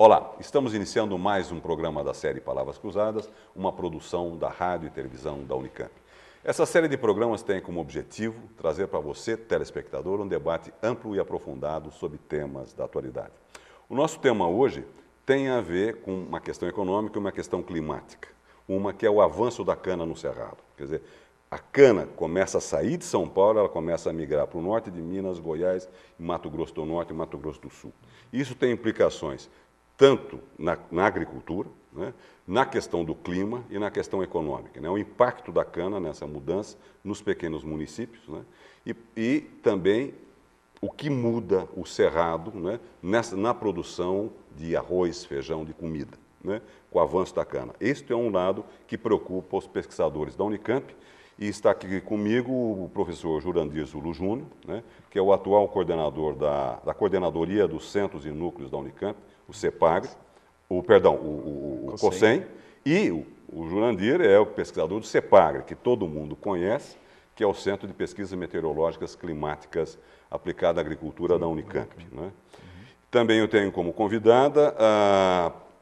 Olá, estamos iniciando mais um programa da série Palavras Cruzadas, uma produção da Rádio e Televisão da Unicamp. Essa série de programas tem como objetivo trazer para você, telespectador, um debate amplo e aprofundado sobre temas da atualidade. O nosso tema hoje tem a ver com uma questão econômica e uma questão climática. Uma que é o avanço da cana no Cerrado. Quer dizer, a cana começa a sair de São Paulo, ela começa a migrar para o norte de Minas, Goiás, Mato Grosso do Norte e Mato Grosso do Sul. Isso tem implicações tanto na agricultura, né, na questão do clima e na questão econômica. Né, o impacto da cana nessa mudança nos pequenos municípios, né, e também o que muda o Cerrado, né, na produção de arroz, feijão, de comida, né, com o avanço da cana. Este é um lado que preocupa os pesquisadores da Unicamp. E está aqui comigo o professor Jurandir Zulu Júnior, né, que é o atual coordenador da coordenadoria dos centros e núcleos da Unicamp, o CEPAGRE, o COSEM, e o Jurandir é o pesquisador do CEPAGRE, que todo mundo conhece, que é o Centro de Pesquisas Meteorológicas Climáticas aplicada à Agricultura da Unicamp. Né? Também eu tenho como convidada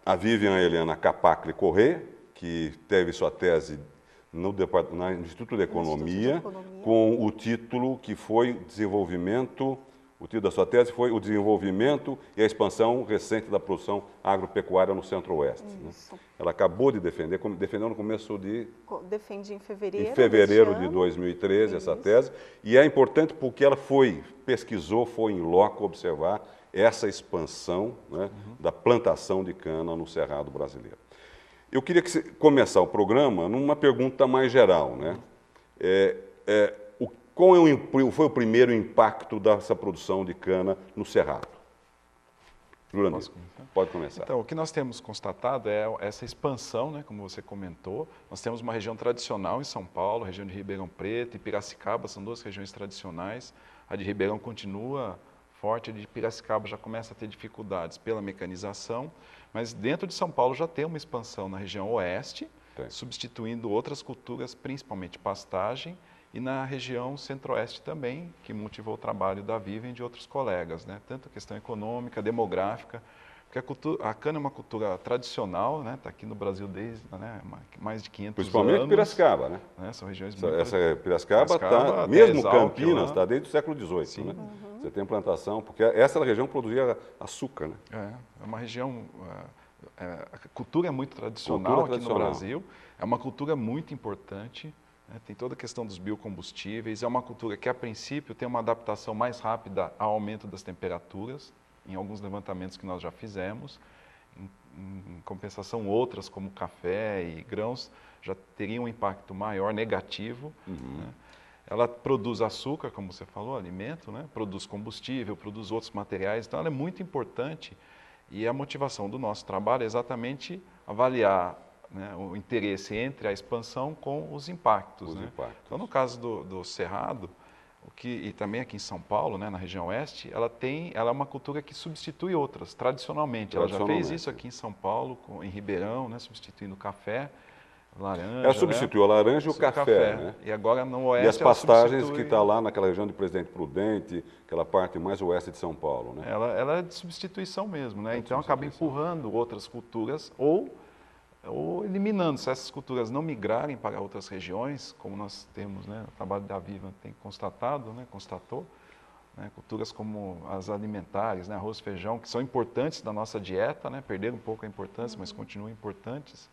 a Vivian Helena Capacle Corrêa, que teve sua tese no Instituto de Economia, com o título que foi Desenvolvimento. O título da sua tese foi o desenvolvimento e a expansão recente da produção agropecuária no Centro-Oeste. Né? Ela acabou de defendeu no começo de... Defendi em fevereiro. Em fevereiro de 2013, essa tese. E é importante porque ela pesquisou, foi em loco observar essa expansão, né, da plantação de cana no Cerrado brasileiro. Eu queria começar o programa numa pergunta mais geral, né? Qual foi o primeiro impacto dessa produção de cana no Cerrado? Jurandir, pode começar. Então, o que nós temos constatado é essa expansão, né, como você comentou. Nós temos uma região tradicional em São Paulo, a região de Ribeirão Preto e Piracicaba, são duas regiões tradicionais. A de Ribeirão continua forte, a de Piracicaba já começa a ter dificuldades pela mecanização, mas dentro de São Paulo já tem uma expansão na região oeste, substituindo outras culturas, principalmente pastagem, e na região centro-oeste também, que motivou o trabalho da Vivian e de outros colegas, né? Tanto a questão econômica, demográfica, porque a cana é uma cultura tradicional, né? Está aqui no Brasil desde, né, mais de 500 Principalmente anos. Piracicaba, né? São regiões muito... Piracicaba está, mesmo Campinas, está desde o século XVIII. Né? Você tem plantação, porque essa região produzia açúcar. Né? É uma região... a cultura é muito tradicional aqui no Brasil, é uma cultura muito importante, né? Tem toda a questão dos biocombustíveis, é uma cultura que, a princípio, tem uma adaptação mais rápida ao aumento das temperaturas, em alguns levantamentos que nós já fizemos. Em compensação, outras, como café e grãos, já teriam um impacto maior, negativo. Né? Ela produz açúcar, como você falou, alimento, né? Produz combustível, produz outros materiais, então ela é muito importante. E a motivação do nosso trabalho é exatamente avaliar, né, o interesse entre a expansão com os impactos. Né? Então, no caso do Cerrado, e também aqui em São Paulo, né, na região oeste, ela é uma cultura que substitui outras, tradicionalmente. Ela já fez isso aqui em São Paulo, em Ribeirão, né, substituindo o café, laranja. Ela substituiu, né, a laranja e o café. Né? E agora no oeste. E as pastagens que está lá naquela região de Presidente Prudente, aquela parte mais oeste de São Paulo. Né? Ela é de substituição mesmo, né? Então acaba empurrando outras culturas ou eliminando, se essas culturas não migrarem para outras regiões, como nós temos, né, o trabalho da Vivian tem constatado, né, constatou, né, culturas como as alimentares, né, arroz, feijão, que são importantes da nossa dieta, né, perderam um pouco a importância, mas continuam importantes,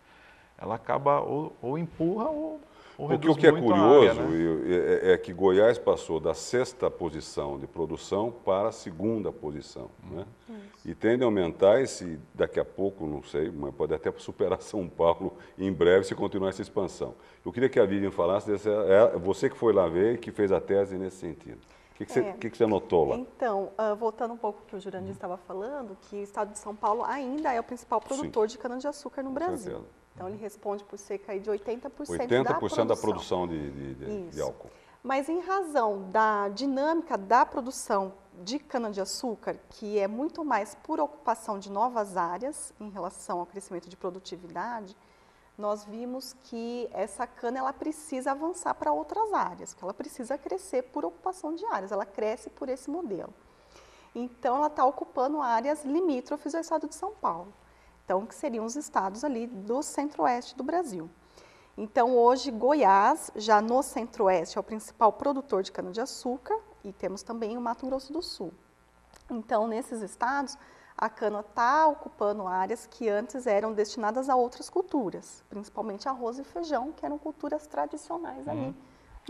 ela acaba ou empurra ou reduz o que é muito curioso, a área, né? é que Goiás passou da 6ª posição de produção para a 2ª posição. Né? E tende a aumentar daqui a pouco, não sei, mas pode até superar São Paulo em breve se continuar essa expansão. Eu queria que a Vivian falasse, você que foi lá ver e que fez a tese nesse sentido. O que você notou lá? Então, voltando um pouco ao que o Jurandir estava falando, que o estado de São Paulo ainda é o principal produtor de cana-de-açúcar no Brasil. Certeza. Então, ele responde por cerca de 80% da produção de álcool. Mas em razão da dinâmica da produção de cana-de-açúcar, que é muito mais por ocupação de novas áreas em relação ao crescimento de produtividade, nós vimos que essa cana ela precisa avançar para outras áreas, que ela precisa crescer por ocupação de áreas, ela cresce por esse modelo. Então, ela está ocupando áreas limítrofes ao estado de São Paulo. Então, que seriam os estados ali do centro-oeste do Brasil. Então, hoje, Goiás, já no centro-oeste, é o principal produtor de cana-de-açúcar e temos também o Mato Grosso do Sul. Então, nesses estados, a cana está ocupando áreas que antes eram destinadas a outras culturas, principalmente arroz e feijão, que eram culturas tradicionais ali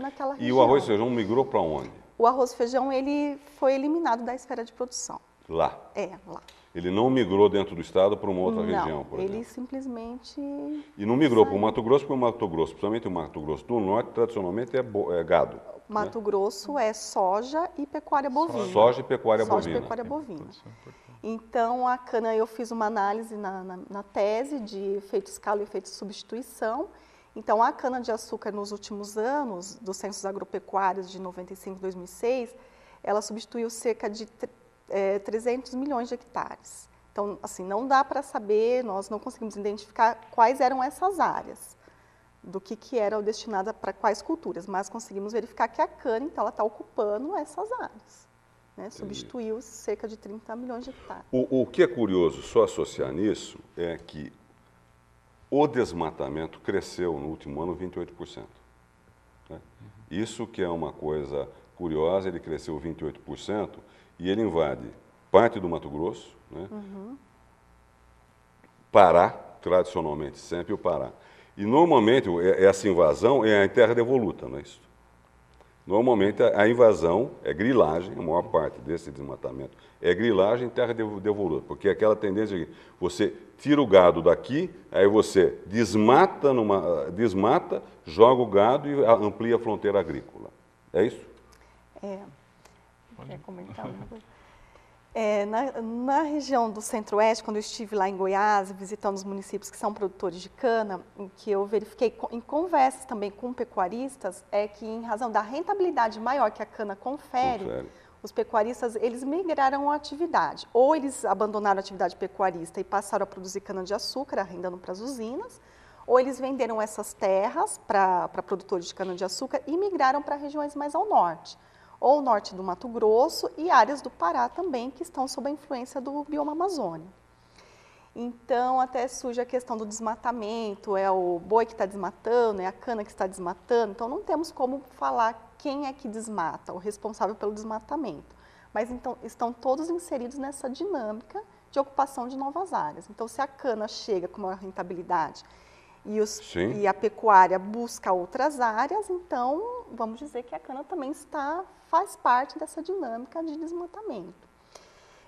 naquela região. E o arroz e feijão migrou para onde? O arroz e feijão, ele foi eliminado da esfera de produção. Lá? É, lá. Ele não migrou dentro do estado para uma outra região, por exemplo? Ele simplesmente... E não migrou para o Mato Grosso, porque o Mato Grosso, principalmente o Mato Grosso do Norte, tradicionalmente é gado. Mato Grosso é soja e pecuária bovina. Soja e pecuária bovina. Soja e pecuária bovina. Então, a cana, eu fiz uma análise na tese de efeito escala e efeito de substituição. Então, a cana-de-açúcar nos últimos anos, dos censos agropecuários de 95 e 2006, ela substituiu cerca de 300 milhões de hectares. Então, assim, não dá para saber, nós não conseguimos identificar quais eram essas áreas, do que era destinada para quais culturas, mas conseguimos verificar que a cana, então, ela está ocupando essas áreas. Né? Substituiu cerca de 30 milhões de hectares. O que é curioso, só associar nisso, é que o desmatamento cresceu no último ano 28%. Né? Isso que é uma coisa curiosa, ele cresceu 28%, e ele invade parte do Mato Grosso, né? Pará, tradicionalmente, sempre o Pará. E normalmente essa invasão é em terra devoluta, não é isso? Normalmente a invasão é grilagem, a maior parte desse desmatamento é grilagem em terra devoluta, porque é aquela tendência que você tira o gado daqui, aí você desmata, joga o gado e amplia a fronteira agrícola. É isso? Quer comentar alguma coisa? Na região do Centro-Oeste, quando eu estive lá em Goiás, visitando os municípios que são produtores de cana, o que eu verifiquei em conversas também com pecuaristas é que, em razão da rentabilidade maior que a cana confere, os pecuaristas, eles migraram a atividade. Ou eles abandonaram a atividade pecuarista e passaram a produzir cana-de-açúcar, arrendando para as usinas, ou eles venderam essas terras para produtores de cana-de-açúcar e migraram para regiões mais ao norte, ou norte do Mato Grosso e áreas do Pará também, que estão sob a influência do bioma Amazônia. Então, até surge a questão do desmatamento, é o boi que está desmatando, é a cana que está desmatando, então não temos como falar quem é que desmata, o responsável pelo desmatamento. Mas então, estão todos inseridos nessa dinâmica de ocupação de novas áreas. Então, se a cana chega com maior rentabilidade e a pecuária busca outras áreas, então vamos dizer que a cana também faz parte dessa dinâmica de desmatamento.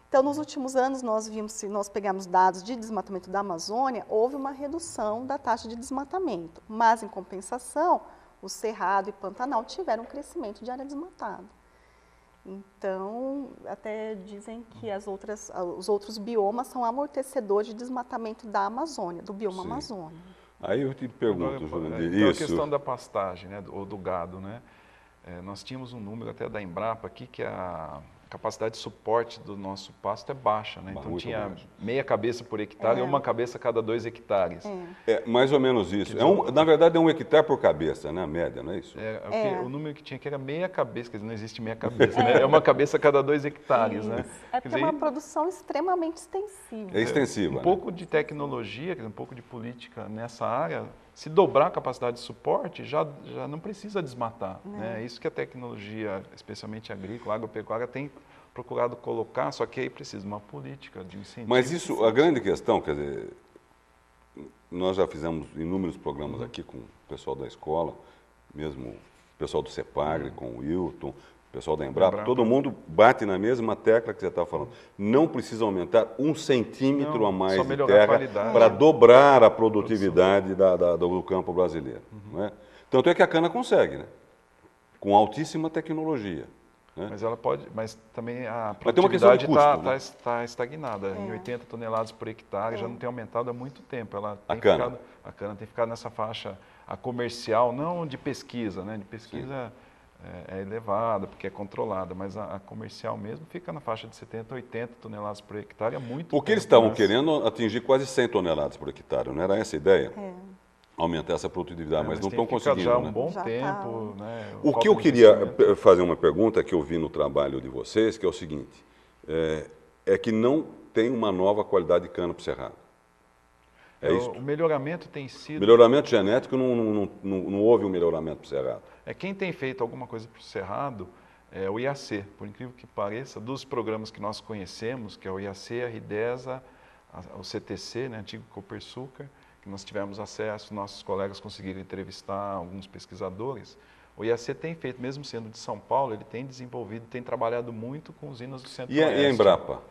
Então, nos últimos anos, nós vimos, se nós pegarmos dados de desmatamento da Amazônia, houve uma redução da taxa de desmatamento, mas, em compensação, o Cerrado e Pantanal tiveram um crescimento de área desmatada. Então, até dizem que os outros biomas são amortecedores de desmatamento da Amazônia, do bioma Amazônia. Aí eu te pergunto, Jurandir, então, a questão da pastagem, né, ou do gado, né? Nós tínhamos um número até da Embrapa aqui que a capacidade de suporte do nosso pasto é baixa, né? Então tinha meia cabeça por hectare e uma cabeça a cada 2 hectares. É mais ou menos isso. Na verdade é 1 hectare por cabeça, né? A média, não é isso? O número que tinha que era meia cabeça, quer dizer, não existe meia cabeça, né? É uma cabeça a cada 2 hectares, né? É porque é uma produção extremamente extensiva. É extensiva. Um pouco de tecnologia, um pouco de política nessa área, se dobrar a capacidade de suporte, já não precisa desmatar. Né? É isso que a tecnologia, especialmente agrícola, agropecuária, tem procurado colocar, só que aí precisa de uma política de incentivo. Mas isso, a grande questão, quer dizer, nós já fizemos inúmeros programas aqui com o pessoal da escola, mesmo o pessoal do CEPAGRE, com o Wilton, o pessoal da Embrapa, todo mundo bate na mesma tecla que você está falando. Não precisa aumentar 1 centímetro a mais de terra para dobrar a produtividade do campo brasileiro. Né? Tanto é que a cana consegue, né? Com altíssima tecnologia. Né? Mas ela pode, mas também a produtividade está estagnada. Em 80 toneladas por hectare, já não tem aumentado há muito tempo. A cana tem ficado nessa faixa, a comercial, não de pesquisa, né? De pesquisa é elevada, porque é controlada, mas a comercial mesmo fica na faixa de 70, 80 toneladas por hectare há muito tempo. Porque eles estavam querendo atingir quase 100 toneladas por hectare, não era essa a ideia? Aumentar essa produtividade, mas não estão conseguindo. Já há um bom tempo. Né? O que eu queria fazer uma pergunta que eu vi no trabalho de vocês, que é o seguinte, é que não tem uma nova qualidade de cana para o Cerrado. É isso? O melhoramento tem sido... Melhoramento genético, não houve um melhoramento para o Cerrado. Quem tem feito alguma coisa para o Cerrado é o IAC, por incrível que pareça, dos programas que nós conhecemos, que é o IAC, a RIDESA, o CTC, né, antigo Copersucar, que nós tivemos acesso, nossos colegas conseguiram entrevistar alguns pesquisadores. O IAC tem feito, mesmo sendo de São Paulo, ele tem desenvolvido, tem trabalhado muito com usinas do Centro-Oeste. E a Embrapa?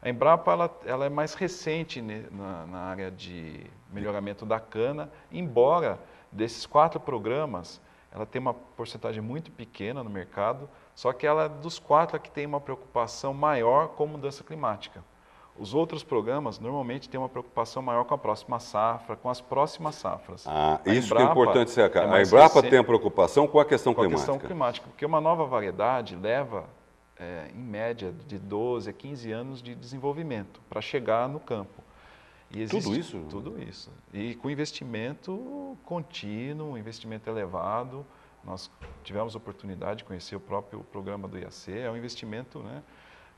A Embrapa ela é mais recente na área de melhoramento da cana, embora desses 4 programas, ela tem uma porcentagem muito pequena no mercado, só que ela é dos 4 que tem uma preocupação maior com mudança climática. Os outros programas normalmente têm uma preocupação maior com a próxima safra, com as próximas safras. Isso que é importante secar. A Embrapa tem a preocupação com a questão climática. Com a questão climática, porque uma nova variedade leva, em média, de 12 a 15 anos de desenvolvimento para chegar no campo. E tudo isso? Tudo isso. E com investimento contínuo, investimento elevado. Nós tivemos a oportunidade de conhecer o próprio programa do IAC. É um investimento, né?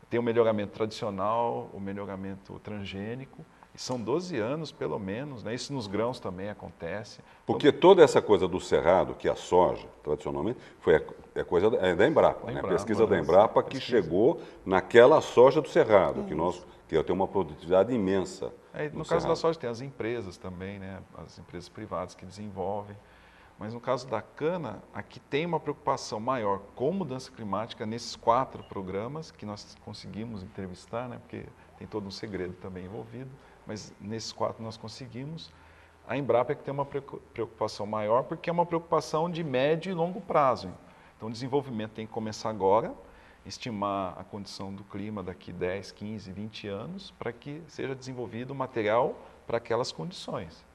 Tem o melhoramento tradicional, o melhoramento transgênico, e são 12 anos pelo menos, né? Isso nos grãos também acontece. Porque toda essa coisa do cerrado, que é a soja, tradicionalmente, foi coisa da Embrapa, né? A pesquisa da Embrapa que chegou naquela soja do cerrado, que tem uma produtividade imensa. No caso da soja tem as empresas também, né? As empresas privadas que desenvolvem. Mas no caso da cana, aqui tem uma preocupação maior com mudança climática nesses 4 programas que nós conseguimos entrevistar, né? Porque tem todo um segredo também envolvido, mas nesses 4 nós conseguimos. A Embrapa é que tem uma preocupação maior, porque é uma preocupação de médio e longo prazo. Então o desenvolvimento tem que começar agora, estimar a condição do clima daqui 10, 15, 20 anos, para que seja desenvolvido o material para aquelas condições.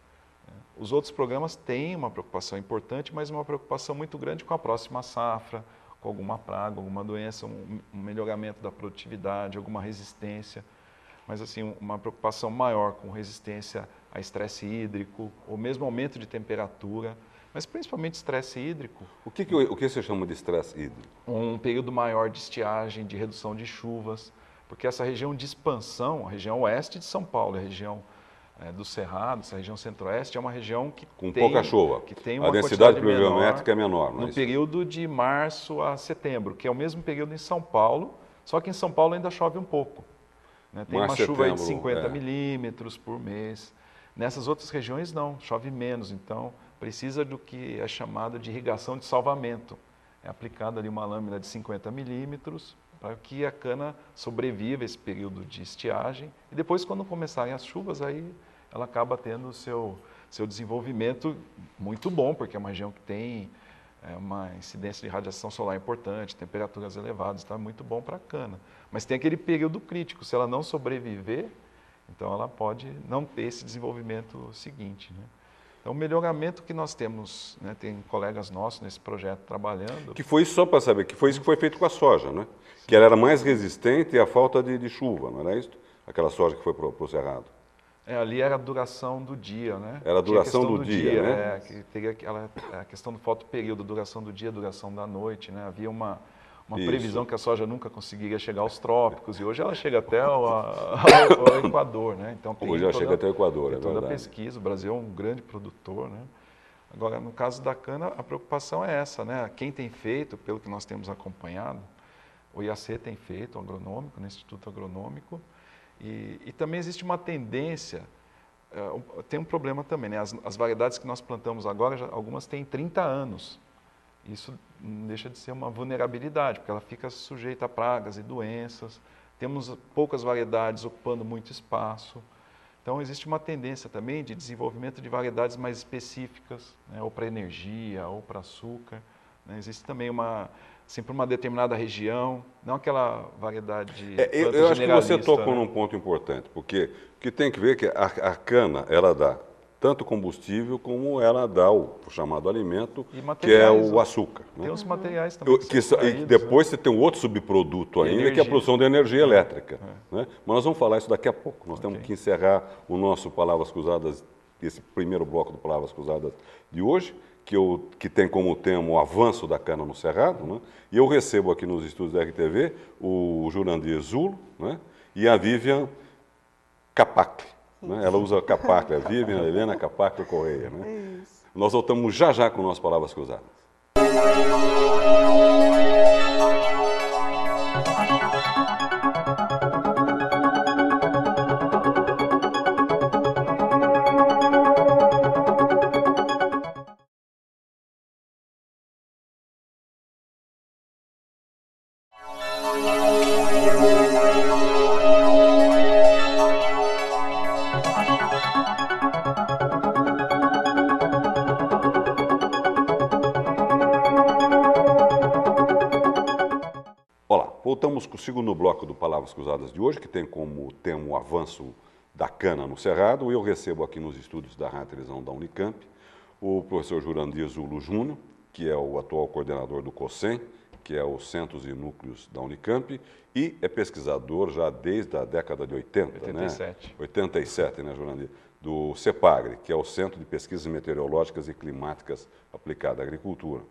Os outros programas têm uma preocupação importante, mas uma preocupação muito grande com a próxima safra, com alguma praga, alguma doença, um melhoramento da produtividade, alguma resistência. Mas assim, uma preocupação maior com resistência a estresse hídrico, ou mesmo aumento de temperatura, mas principalmente estresse hídrico. O que você chama de estresse hídrico? Um período maior de estiagem, de redução de chuvas, porque essa região de expansão, a região oeste de São Paulo, a região do Cerrado, essa região centro-oeste, é uma região que com pouca chuva. Que tem uma a densidade pluviométrica é menor. No período de março a setembro, que é o mesmo período em São Paulo, só que em São Paulo ainda chove um pouco. Né? Tem uma chuva aí de 50 milímetros por mês. Nessas outras regiões não, chove menos, então precisa do que é chamado de irrigação de salvamento. É aplicada ali uma lâmina de 50 milímetros para que a cana sobreviva esse período de estiagem e depois, quando começarem as chuvas, aí ela acaba tendo o seu desenvolvimento muito bom, porque é uma região que tem uma incidência de radiação solar importante, temperaturas elevadas, está muito bom para a cana. Mas tem aquele período crítico, se ela não sobreviver, então ela pode não ter esse desenvolvimento seguinte, né? Então, o melhoramento que nós temos, né, tem colegas nossos nesse projeto trabalhando... Que foi, só para saber, que foi isso que foi feito com a soja, né? Sim. Que ela era mais resistente à falta de chuva, não era isso? Aquela soja que foi para o Cerrado. Ali era a duração do dia, né? Era a duração do dia, né? Que teria a questão do fotoperíodo, duração do dia, duração da noite, né? Havia uma previsão que a soja nunca conseguiria chegar aos trópicos, e hoje ela chega até ao Equador, né? Então, hoje ela chega até o Equador, toda a pesquisa, o Brasil é um grande produtor, né? Agora, no caso da cana, a preocupação é essa, né? Quem tem feito, pelo que nós temos acompanhado, o IAC tem feito, o agronômico, no Instituto Agronômico, e também existe uma tendência, tem um problema também, né? As variedades que nós plantamos agora, algumas têm 30 anos. Isso não deixa de ser uma vulnerabilidade, porque ela fica sujeita a pragas e doenças. Temos poucas variedades ocupando muito espaço. Então, existe uma tendência também de desenvolvimento de variedades mais específicas, né? Ou para energia, ou para açúcar. Né? Existe também assim, para uma determinada região, não aquela variedade de eu acho que você tocou num ponto importante, porque o que tem que ver é que a cana, ela dá tanto combustível como ela dá o chamado alimento, que é o açúcar. Tem os materiais também. E depois você tem um outro subproduto ainda, que é a produção de energia elétrica. Né? Mas nós vamos falar isso daqui a pouco. Nós temos que encerrar o nosso Palavras Cruzadas, esse primeiro bloco do Palavras Cruzadas de hoje, que tem como tema o avanço da cana no Cerrado, né? E eu recebo aqui nos estúdios da RTV o Jurandir Zulo, né? E a Vivian Capacle, né? Ela usa Capacle, a Vivian Helena Capacle Correia, né? Isso. Nós voltamos já com nossas palavras cruzadas. Olá, voltamos com o segundo bloco do Palavras Cruzadas de hoje, que tem como tema o avanço da cana no Cerrado. Eu recebo aqui nos estúdios da Rádio e Televisão da Unicamp o professor Jurandir Zulo Júnior, que é o atual coordenador do COCEM, que é os Centros e Núcleos da Unicamp, e é pesquisador já desde a década de 80, 87. Né? 87, né, Jurandir? Do CEPAGRE, que é o Centro de Pesquisas Meteorológicas e Climáticas Aplicada à Agricultura.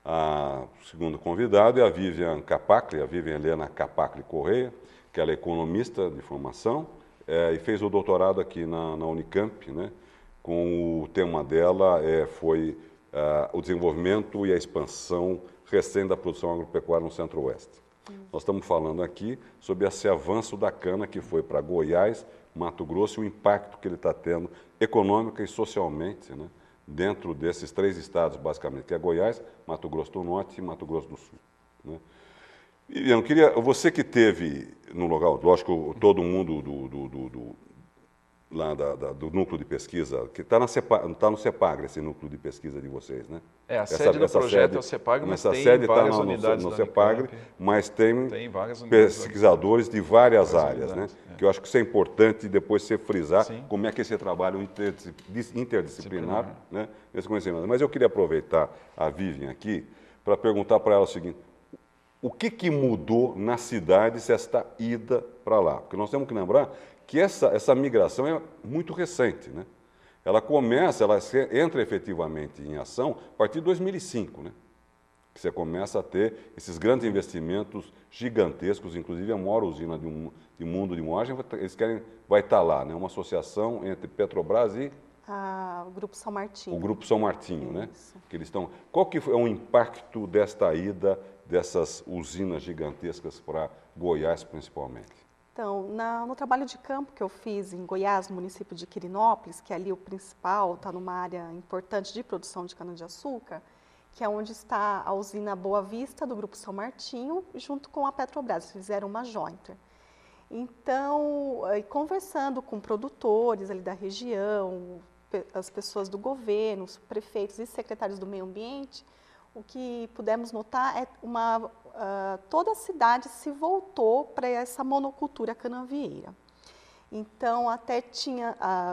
O segundo convidado é a Vivian Capacle, a Vivian Helena Capacle Correia, que ela é economista de formação e fez o doutorado aqui na Unicamp, né? Com o tema dela foi o desenvolvimento e a expansão recente da produção agropecuária no Centro-Oeste. Nós estamos falando aqui sobre esse avanço da cana que foi para Goiás, Mato Grosso e o impacto que ele está tendo econômica e socialmente, né? Dentro desses três estados, basicamente, que é Goiás, Mato Grosso do Norte e Mato Grosso do Sul, né? E eu queria, você que teve no local, lógico, todo mundo do núcleo de pesquisa, que está no CEPAGRE, esse núcleo de pesquisa de vocês, né? A sede do projeto é o CEPAGRE, mas tem várias unidades no CEPAGRE, mas tem várias pesquisadores de várias áreas, né? É. Que eu acho que isso é importante depois você frisar. Sim. Como é que esse trabalho interdisciplinar, né? Esse conhecimento. Mas eu queria aproveitar a Vivian aqui para perguntar para ela o seguinte: o que mudou na cidade esta ida para lá? Porque nós temos que lembrar que essa migração é muito recente, né? Ela entra efetivamente em ação a partir de 2005, né? Que você começa a ter esses grandes investimentos gigantescos, inclusive a maior usina de mundo de moagem, vai estar lá, né? Uma associação entre Petrobras e o Grupo São Martinho. O Grupo São Martinho, né? Isso. Que eles estão. Qual que é o impacto desta ida dessas usinas gigantescas para Goiás, principalmente? Então, no trabalho de campo que eu fiz em Goiás, no município de Quirinópolis, que é ali o principal, está numa área importante de produção de cana-de-açúcar, que é onde está a usina Boa Vista, do Grupo São Martinho, junto com a Petrobras, fizeram uma joint. Então, conversando com produtores ali da região, as pessoas do governo, os prefeitos e secretários do meio ambiente, o que pudemos notar é toda a cidade se voltou para essa monocultura canavieira. Então, até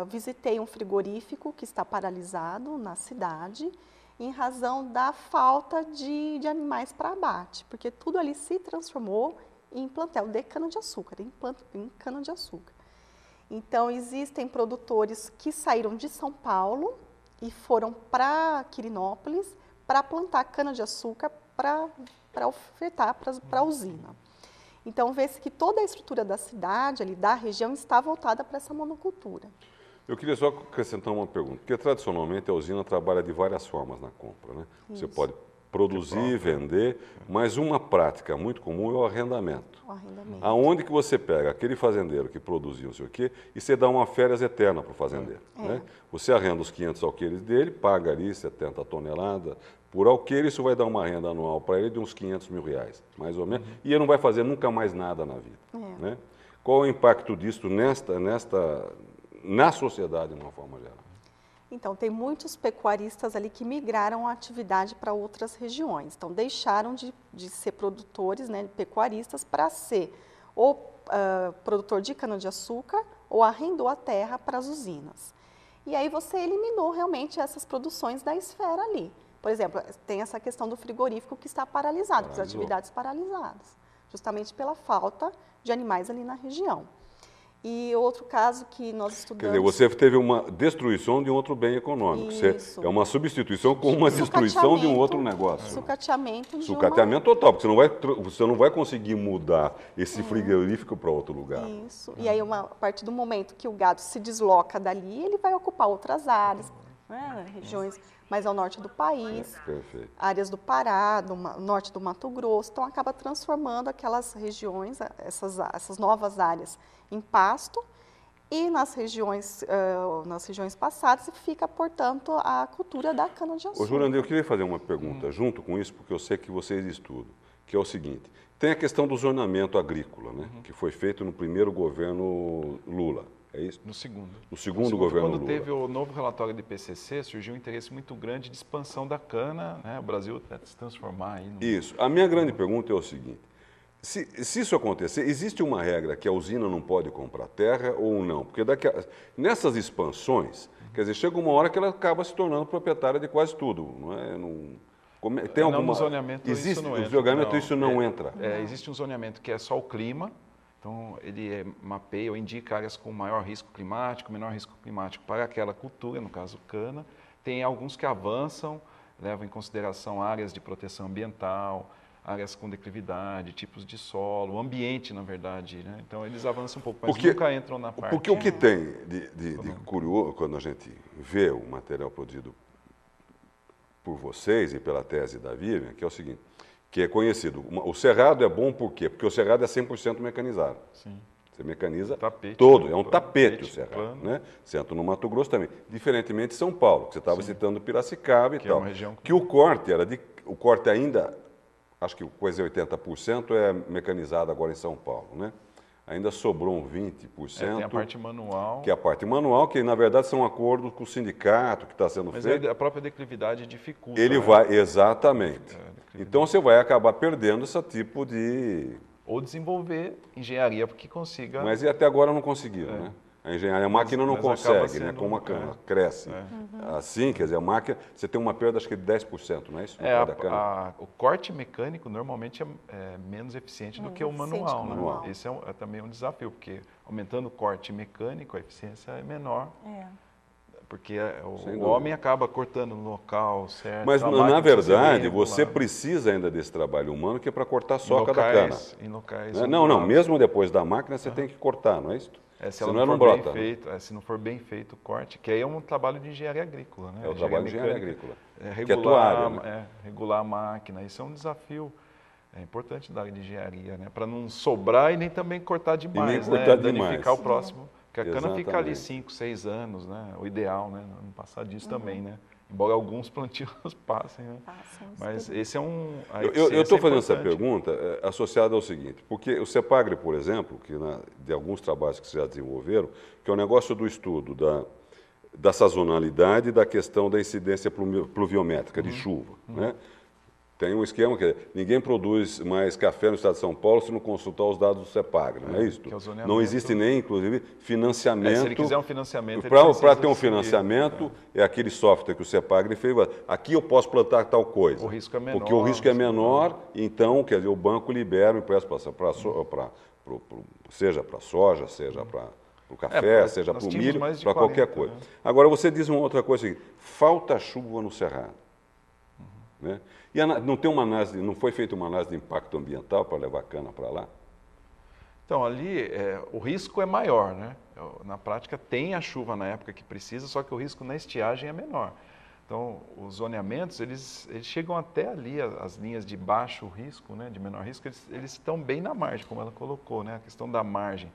visitei um frigorífico que está paralisado na cidade, em razão da falta de animais para abate, porque tudo ali se transformou em plantel de cana-de-açúcar, em cana-de-açúcar. Então, existem produtores que saíram de São Paulo e foram para Quirinópolis para plantar cana-de-açúcar para ofertar para a usina. Então, vê-se que toda a estrutura da cidade, ali da região, está voltada para essa monocultura. Eu queria só acrescentar uma pergunta, porque tradicionalmente a usina trabalha de várias formas na compra, né? Você pode produzir, vender, mas uma prática muito comum é o arrendamento. O arrendamento. Aonde que você pega aquele fazendeiro que produziu não sei o quê e você dá uma férias eterna para o fazendeiro, né? Você arrenda os 500 alqueires dele, paga ali 70 toneladas por alqueire, isso vai dar uma renda anual para ele de uns 500 mil reais, mais ou menos, e ele não vai fazer nunca mais nada na vida, né? Qual é o impacto disso na sociedade, de uma forma geral? Então, tem muitos pecuaristas ali que migraram a atividade para outras regiões. Então, deixaram de ser produtores, né, pecuaristas, para ser ou produtor de cana-de-açúcar ou arrendou a terra para as usinas. E aí você eliminou realmente essas produções da esfera ali. Por exemplo, tem essa questão do frigorífico que está paralisado, com as atividades paralisadas, justamente pela falta de animais ali na região. E outro caso que nós estudamos... Quer dizer, você teve uma destruição de um outro bem econômico. Isso. É uma substituição com uma destruição de um outro negócio. Sucateamento de Sucateamento total, porque você não vai conseguir mudar esse frigorífico para outro lugar. Isso. E aí, a partir do momento que o gado se desloca dali, ele vai ocupar outras áreas, né, regiões mais ao norte do país, áreas do Pará, norte do Mato Grosso. Então, acaba transformando aquelas regiões, essas novas áreas, em pasto. E nas regiões passadas fica, portanto, a cultura da cana-de-açúcar. Ô, Jurandir, eu queria fazer uma pergunta junto com isso, porque eu sei que vocês estudam, que é o seguinte: tem a questão do zonamento agrícola, né, que foi feito no primeiro governo Lula, é isso? No segundo. No segundo governo Lula. Quando teve o novo relatório do IPCC, surgiu um interesse muito grande de expansão da cana, né, o Brasil até se transformar aí. Isso. A minha grande pergunta é o seguinte: se isso acontecer, existe uma regra que a usina não pode comprar terra ou não? Porque nessas expansões, quer dizer, chega uma hora que ela acaba se tornando proprietária de quase tudo, não é? Tem alguma... No zoneamento existe, isso não entra. No zoneamento isso não entra. Existe um zoneamento que é só o clima, então ele mapeia ou indica áreas com maior risco climático, menor risco climático para aquela cultura, no caso cana. Tem alguns que avançam, levam em consideração áreas de proteção ambiental, áreas com declividade, tipos de solo, o ambiente, na verdade, né? Então eles avançam um pouco, mas nunca entram na parte... Porque o que tem de curioso, quando a gente vê o material produzido por vocês e pela tese da Vivian, que é o seguinte, que é conhecido, o cerrado é bom por quê? Porque o cerrado é 100% mecanizado. Sim. Você mecaniza tapete, todo, né? É um tapete o cerrado, plano. né? Centro no Mato Grosso também, diferentemente de São Paulo, que você estava citando Piracicaba e que tal. É uma região que o corte ainda, acho que coisa 80% é mecanizado agora em São Paulo, né? Ainda sobrou um 20%. Tem a parte manual. Que é a parte manual, que na verdade são acordos com o sindicato que está sendo feito. Mas a própria declividade dificulta. Ele né? vai, exatamente. Então você vai acabar perdendo esse tipo de... Ou desenvolver engenharia porque consiga... Mas e até agora não conseguiram, né? A engenharia, a máquina não consegue, né? Como a cana cresce. Assim, quer dizer, a máquina, você tem uma perda, acho que de 10%, não é isso? O corte mecânico normalmente é menos eficiente do que o manual, né? Esse é também um desafio, porque aumentando o corte mecânico, a eficiência é menor. Porque o homem acaba cortando no local certo. Mas, na verdade, você precisa ainda desse trabalho humano que é para cortar a soca da cana. Em locais não, mesmo depois da máquina você tem que cortar, não é isso? Se não for bem feito, se não for bem feito o corte, que aí é um trabalho de engenharia agrícola, né? É o trabalho de engenharia agrícola. Que é a tua área, né? Regular a máquina, isso é um desafio importante da área de engenharia, né? Para não sobrar e nem também cortar demais, danificar o próximo. Porque a cana fica ali 5, 6 anos, né? O ideal, né? Não passar disso também, né? Embora alguns plantios passem, né? Mas esse é Eu estou fazendo essa pergunta associada ao seguinte, porque o CEPAGRE, por exemplo, de alguns trabalhos que vocês já desenvolveram, que é o negócio do estudo da sazonalidade e da questão da incidência pluviométrica de chuva, né? Tem um esquema que ninguém produz mais café no estado de São Paulo se não consultar os dados do CEPAGRE, não é isso? Não existe nem, inclusive, financiamento. Se ele quiser um financiamento... Para ter um financiamento, é aquele software que o CEPAGRE fez. Aqui eu posso plantar tal coisa. O risco é menor. Porque o risco é menor, então, quer dizer, o banco libera o empréstimo seja para soja, seja para o café, seja para o milho, para qualquer coisa. Agora, você diz uma outra coisa, falta chuva no Cerrado. Né? E não foi feita uma análise de impacto ambiental para levar a cana para lá? Então, ali o risco é maior, né? Na prática tem a chuva na época que precisa, só que o risco na estiagem é menor. Então, os zoneamentos, eles chegam até ali, as linhas de baixo risco, né, de menor risco, eles estão bem na margem, como ela colocou, né? A questão da margem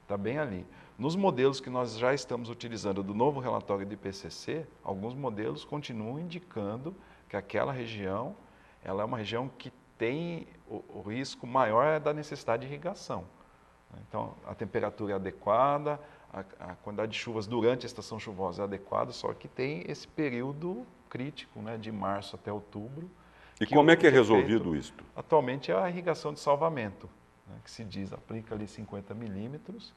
está bem ali. Nos modelos que nós já estamos utilizando do novo relatório do IPCC, alguns modelos continuam indicando que aquela região, ela é uma região que tem o risco maior da necessidade de irrigação. Então, a temperatura é adequada, a quantidade de chuvas durante a estação chuvosa é adequada, só que tem esse período crítico, né, de março até outubro. E como é que é resolvido isso? Atualmente é a irrigação de salvamento, né, que se diz, aplica ali 50 milímetros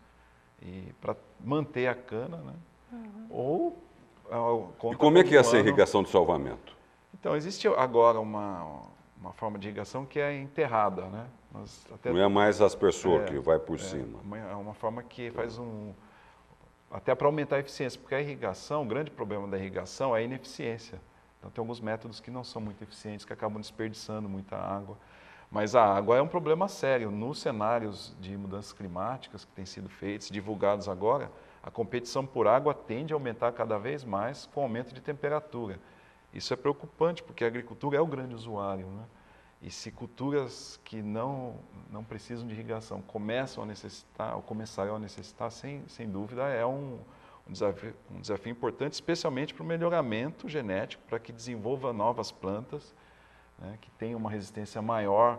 para manter a cana, né? E como é que é essa irrigação de salvamento? Então, existe agora uma forma de irrigação que é enterrada, né? Não é mais aspersor que vai por cima. É uma forma que faz até para aumentar a eficiência, porque a irrigação, o grande problema da irrigação é a ineficiência. Então tem alguns métodos que não são muito eficientes, que acabam desperdiçando muita água. Mas a água é um problema sério. Nos cenários de mudanças climáticas que têm sido feitos, divulgados agora, a competição por água tende a aumentar cada vez mais com o aumento de temperatura. Isso é preocupante, porque a agricultura é o grande usuário, né? E se culturas que não precisam de irrigação começam a necessitar, ou começarão a necessitar, sem dúvida, é um desafio importante, especialmente para o melhoramento genético, para que desenvolva novas plantas, né, que tenham uma resistência maior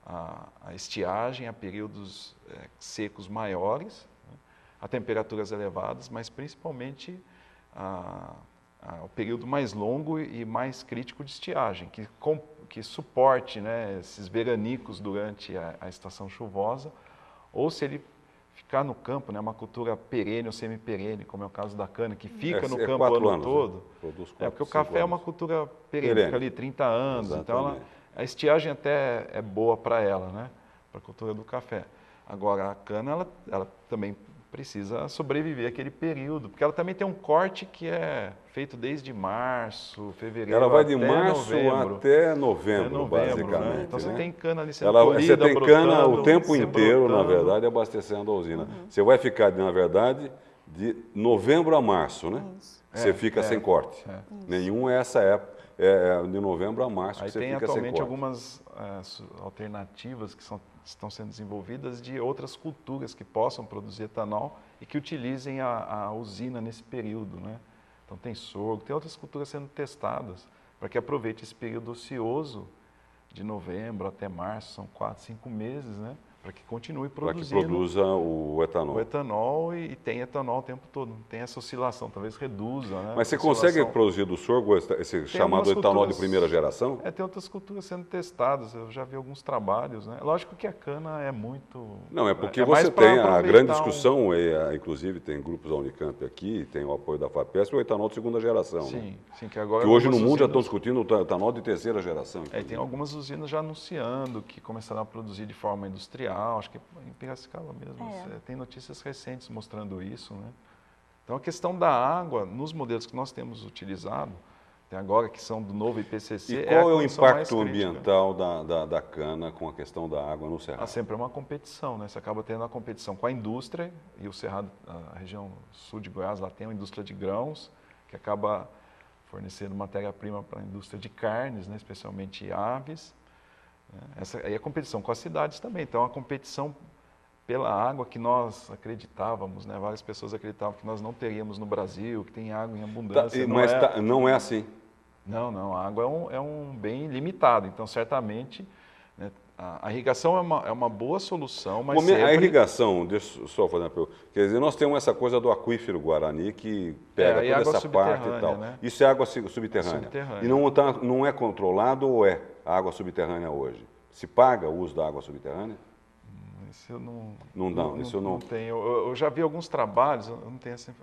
à estiagem, a períodos secos maiores, né, a temperaturas elevadas, mas principalmente ao período mais longo e mais crítico de estiagem, que suporte, né, esses veranicos durante a estação chuvosa, ou se ele ficar no campo, né, uma cultura perene ou semi-perene, como é o caso da cana, que fica no campo o ano todo. Né? Porque o café é uma cultura perene, fica ali 30 anos, então a estiagem até é boa para ela, né, para a cultura do café. Agora, a cana, ela também precisa sobreviver aquele período, porque ela também tem um corte que é feito desde março, fevereiro, ela vai de março novembro, até novembro, basicamente. Né? Então você tem cana ali sendo colhida, você tem cana o tempo inteiro, brotando, na verdade, abastecendo a usina. Você vai ficar, na verdade, de novembro a março, né? Você fica sem corte. Nenhum é essa época. De novembro a março que você fica sem corte. Aí tem atualmente algumas alternativas que estão sendo desenvolvidas de outras culturas que possam produzir etanol e que utilizem a usina nesse período, né? Então tem sorgo, tem outras culturas sendo testadas para que aproveite esse período ocioso de novembro até março, são 4, 5 meses, né? Para que continue produzindo. Para que produza o etanol. O etanol e tem etanol o tempo todo, não tem essa oscilação, talvez reduza, né? Mas você consegue produzir do sorgo esse chamado etanol de primeira geração? Tem outras culturas sendo testadas, eu já vi alguns trabalhos, né? Lógico que a cana é muito... Não, é porque você tem a grande discussão, inclusive tem grupos da Unicamp aqui, tem o apoio da FAPESP, o etanol de segunda geração. Sim, né? sim, que agora... Que hoje no mundo já estão discutindo o etanol de terceira geração. Tem algumas usinas já anunciando que começarão a produzir de forma industrial, acho que em Piracicaba mesmo, tem notícias recentes mostrando isso, né? Então a questão da água, nos modelos que nós temos utilizado, até agora, que são do novo IPCC... E qual é o impacto ambiental da cana com a questão da água no Cerrado? Sempre é uma competição, né? Você acaba tendo uma competição com a indústria, e o Cerrado, a região sul de Goiás, lá tem uma indústria de grãos, que acaba fornecendo matéria-prima para a indústria de carnes, né? Especialmente aves. Essa aí é a competição com as cidades também. Então, a competição pela água que nós acreditávamos, né? Várias pessoas acreditavam que nós não teríamos no Brasil, que tem água em abundância. Não é assim. Não, a água é um bem limitado. Então, certamente, né, a irrigação é uma boa solução, mas A irrigação, deixa eu só fazer uma pergunta. Quer dizer, nós temos essa coisa do aquífero Guarani que pega toda essa parte e tal. Né? Isso é água subterrânea. E não é controlado ou é a água subterrânea hoje? Se paga o uso da água subterrânea? Isso eu não... Não tenho. Eu já vi alguns trabalhos, eu não tenho essa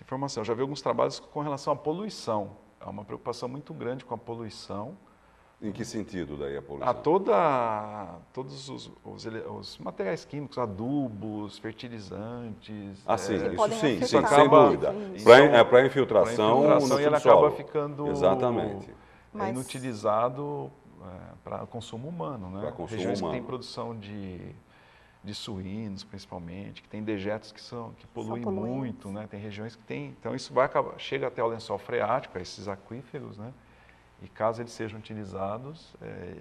informação, eu já vi alguns trabalhos com relação à poluição. Há uma preocupação muito grande com a poluição. Em que sentido daí a poluição? Todos os materiais químicos, adubos, fertilizantes... sim, isso sem dúvida. Para infiltração e ele acaba ficando inutilizado para consumo humano, né? Regiões que têm produção de suínos, principalmente, que tem dejetos que poluem muito, né? Tem regiões que tem... Então, isso chega até o lençol freático, esses aquíferos, né? E caso eles sejam utilizados,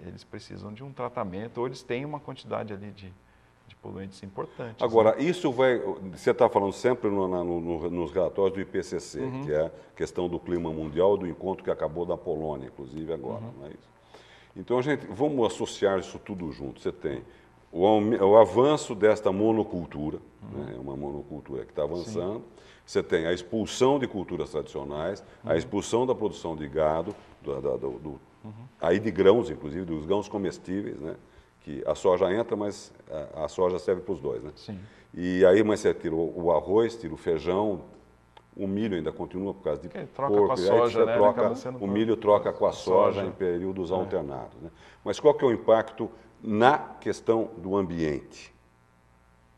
eles precisam de um tratamento, ou eles têm uma quantidade ali de poluentes importantes. Agora, isso vai... Você está falando sempre nos relatórios do IPCC, que é a questão do clima mundial, do encontro que acabou da Polônia, inclusive agora, não é isso? Então, vamos associar isso tudo junto. Você tem o avanço desta monocultura, né? É uma monocultura que está avançando. Sim. Você tem a expulsão de culturas tradicionais, a expulsão da produção de gado, aí de grãos, inclusive, dos grãos comestíveis, né? Que a soja entra, mas a soja serve para os dois, né? Sim. E aí, mas você tira o arroz, tira o feijão, o milho ainda continua por causa de troca com a soja, né? O milho troca com a soja em períodos alternados, né? Mas qual que é o impacto na questão do ambiente.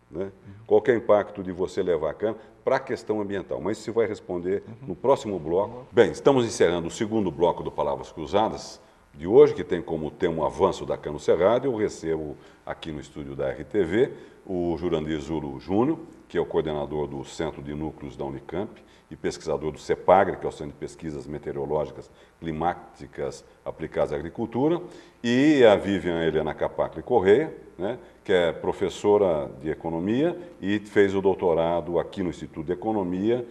Né? Qual que é o impacto de você levar a cana para a questão ambiental? Mas isso vai responder no próximo bloco. Bem, estamos encerrando o segundo bloco do Palavras Cruzadas de hoje, que tem como tema o avanço da cana no Cerrado. Eu recebo aqui no estúdio da RTV o Jurandir Zulo Júnior, que é o coordenador do Centro de Núcleos da Unicamp e pesquisador do CEPAGRE, que é o Centro de Pesquisas Meteorológicas Climáticas Aplicadas à Agricultura, e a Vivian Helena Capacle Correia, né, que é professora de Economia e fez o doutorado aqui no Instituto de Economia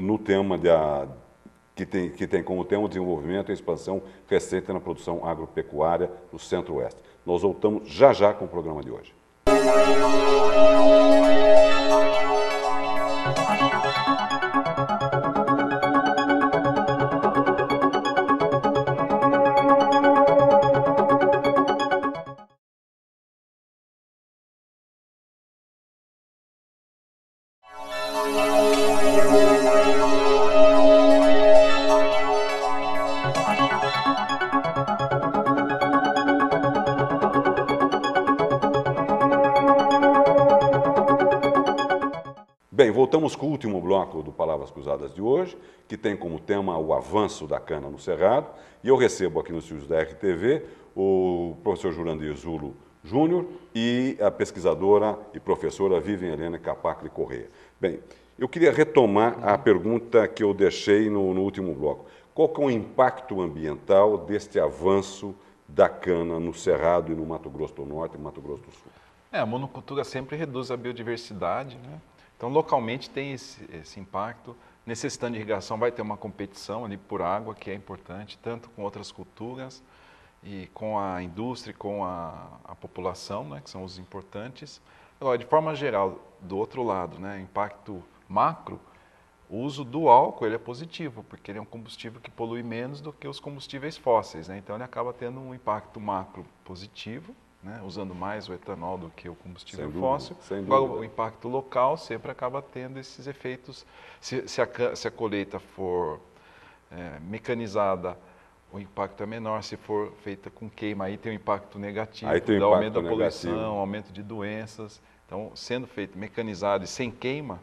no tema que tem como tema o desenvolvimento e expansão recente na produção agropecuária no Centro-Oeste. Nós voltamos já já com o programa de hoje. Bem, voltamos com o último bloco do Palavras Cruzadas de hoje, que tem como tema o avanço da cana no Cerrado, e eu recebo aqui nos estúdios da RTV o professor Jurandir Zulo Júnior e a pesquisadora e professora Vivian Helena Capacle Correia. Bem, eu queria retomar a pergunta que eu deixei no último bloco. Qual que é o impacto ambiental deste avanço da cana no Cerrado e no Mato Grosso do Norte e Mato Grosso do Sul? A monocultura sempre reduz a biodiversidade, né? Então, localmente tem esse impacto. Necessitando de irrigação, vai ter uma competição ali por água, que é importante, tanto com outras culturas e com a indústria, com a população, né, que são os importantes. Agora, de forma geral, do outro lado, né, impacto macro, o uso do álcool ele é positivo, porque ele é um combustível que polui menos do que os combustíveis fósseis, né? Então, ele acaba tendo um impacto macro positivo, né, usando mais o etanol do que o combustível fóssil. Agora, o impacto local sempre acaba tendo esses efeitos. Se a colheita for mecanizada, o impacto é menor. Se for feita com queima, aí tem um impacto negativo, aí tem dá aumento da poluição, aumento de doenças. Então, sendo feito mecanizado e sem queima,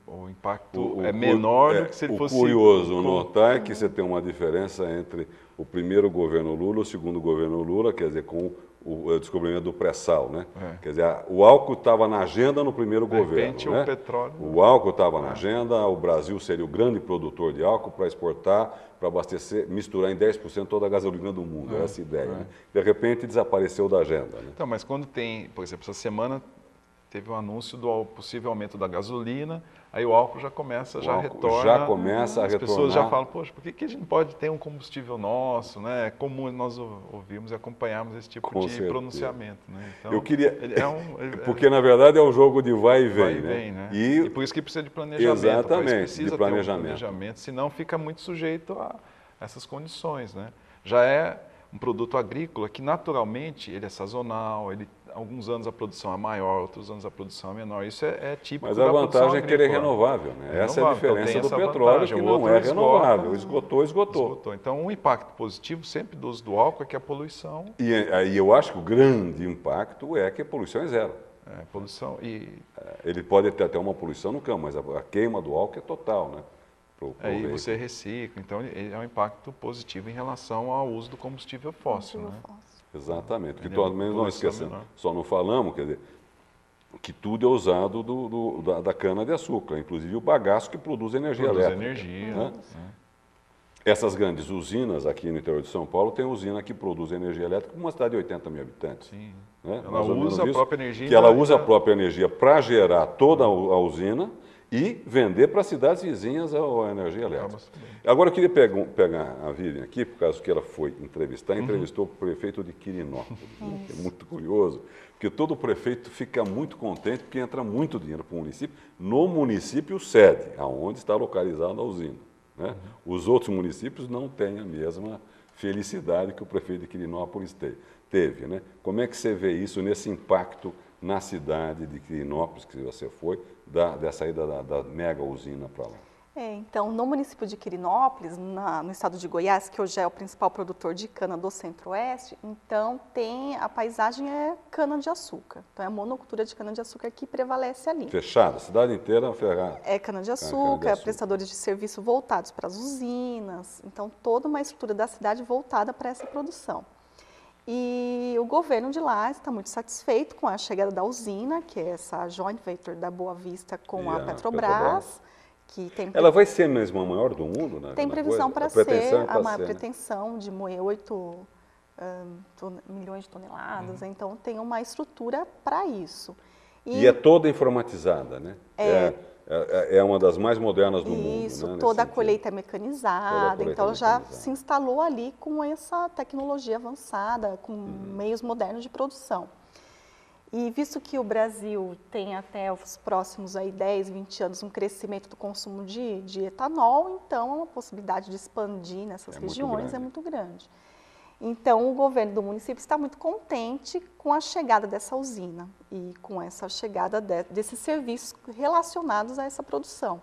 o impacto é menor do que se ele fosse... O curioso notar é que você tem uma diferença entre o primeiro governo Lula e o segundo governo Lula, quer dizer, com o descobrimento do pré-sal, né? Quer dizer, o álcool estava na agenda no primeiro governo. De repente, né? O petróleo... O álcool estava na agenda, o Brasil seria o grande produtor de álcool para exportar, para abastecer, misturar em 10% toda a gasolina do mundo, essa ideia. Né? De repente, desapareceu da agenda. Né? Então, mas quando tem, por exemplo, essa semana teve um anúncio do possível aumento da gasolina, aí o álcool já começa, retorna. Já começa a retornar. As pessoas já falam, poxa, por que a gente não pode ter um combustível nosso, né? É comum nós ouvimos e acompanharmos esse tipo de pronunciamento, né? Então, eu queria, porque na verdade é um jogo de vai e vem, né? E por isso que precisa de planejamento. Exatamente, precisa de planejamento. Ter um planejamento, senão fica muito sujeito a essas condições, né? Já é um produto agrícola que naturalmente ele é sazonal, alguns anos a produção é maior, outros anos a produção é menor. Isso é típico da produção agrícola. Mas a vantagem é que ele é renovável, né? Essa é a diferença do petróleo, que não é renovável. Esgotou. Então, um impacto positivo sempre do uso do álcool é que a poluição... E aí eu acho que o grande impacto é que a poluição é zero. Poluição e... Ele pode ter até uma poluição no campo, mas a queima do álcool é total, né? Aí você recicla, então ele é um impacto positivo em relação ao uso do combustível fóssil, né? Exatamente, que pelo menos não esquecemos, só não falamos, quer dizer, que tudo é usado da cana-de-açúcar, inclusive o bagaço que produz energia elétrica. Né? Essas grandes usinas aqui no interior de São Paulo, tem usina que produz energia elétrica para uma cidade de 80 mil habitantes. Sim. Né? Ela usa a própria energia. Que ela usa a própria energia para gerar toda a usina e vender para cidades vizinhas a energia elétrica. Agora eu queria pegar a Vivian aqui, por causa que ela foi entrevistou o prefeito de Quirinópolis, né, que é muito curioso, porque todo prefeito fica muito contente porque entra muito dinheiro para o município, no município sede, aonde está localizada a usina. Né? Os outros municípios não têm a mesma felicidade que o prefeito de Quirinópolis teve. Né? Como é que você vê isso nesse impacto na cidade de Quirinópolis, que você foi, dessa ida da mega usina para lá? Então, no município de Quirinópolis, no estado de Goiás, que hoje é o principal produtor de cana do Centro-Oeste, então a paisagem é cana-de-açúcar. Então, é a monocultura de cana-de-açúcar que prevalece ali. Fechada, a cidade inteira ferrada. É cana-de-açúcar, prestadores de serviço voltados para as usinas, então toda uma estrutura da cidade voltada para essa produção. E o governo de lá está muito satisfeito com a chegada da usina, que é essa joint venture da Boa Vista com a Petrobras. Ela vai ser mesmo a maior do mundo, né? Tem previsão para ser, a maior pretensão de moer 8 milhões de toneladas, então tem uma estrutura para isso. E é toda informatizada, né? É uma das mais modernas do mundo. Isso, né, toda a colheita é mecanizada, então já se instalou ali com essa tecnologia avançada, com meios modernos de produção. E visto que o Brasil tem até os próximos 10, 20 anos um crescimento do consumo de etanol, então a possibilidade de expandir nessas regiões é muito grande. Então o governo do município está muito contente com a chegada dessa usina e com essa chegada desses serviços relacionados a essa produção.